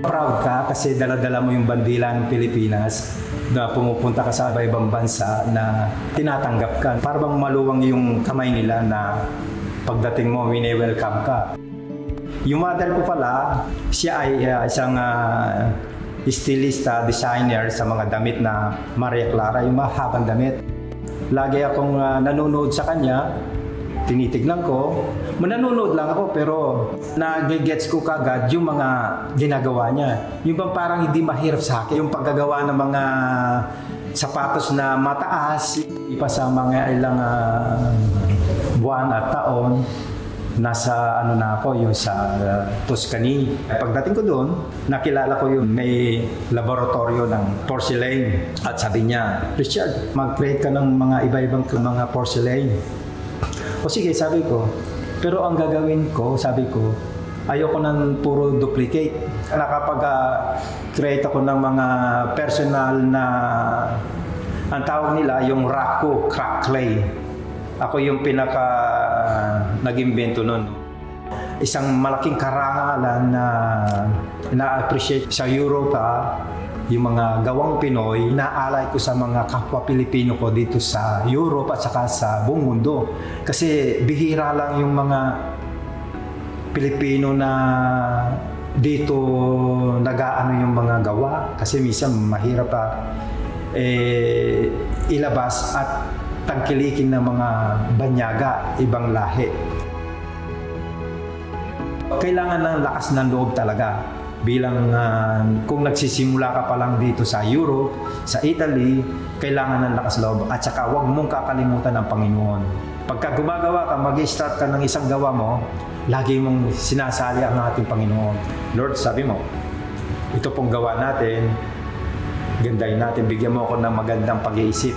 Proud ka kasi dala-dala mo yung bandila ng Pilipinas na pumupunta ka sa iba-ibang bansa na tinatanggap ka. Para bang maluwang yung kamay nila na pagdating mo, wini-welcome ka. Yung mother ko pala, siya ay isang stylista, designer sa mga damit na Maria Clara, yung mahabang damit. Lagi akong nanonood sa kanya, tinitignan ko. Nanonood lang ako pero nag-gets ko kagad yung mga ginagawa niya. Yung bang parang hindi mahirap sa akin, yung paggagawa ng mga sapatos na mataas, ipa sa mga ilang buwan at taon. Nasa na ako, yung sa Tuscany. Pagdating ko doon, nakilala ko yung may laboratorio ng porcelain. At sabi niya, Richard, mag-create ka ng mga iba-ibang mga porcelain. O sige, sabi ko. Pero ang gagawin ko, sabi ko, ayoko ng puro duplicate. Nakapag-create ako ng mga personal na, ang tawag nila, yung raku, crack clay. Ako yung nag-imbento nun. Isang malaking karangalan na na-appreciate sa Europa, yung mga gawang Pinoy, naalay ko sa mga kapwa Pilipino ko dito sa Europe at saka sa buong mundo. Kasi bihira lang yung mga Pilipino na dito nag-aano yung mga gawa. Kasi minsan mahirap pa ilabas at tangkilikin ng mga banyaga, ibang lahi. Kailangan ng lakas ng loob talaga. Bilang kung nagsisimula ka pa lang dito sa Europe, sa Italy, kailangan ng lakas loob. At saka huwag mong kakalimutan ng Panginoon. Pagka gumagawa ka, mag-start ka ng isang gawa mo, lagi mong sinasali ang ating Panginoon. Lord, sabi mo, ito pong gawa natin, gandahin natin, bigyan mo ako ng magandang pag-iisip.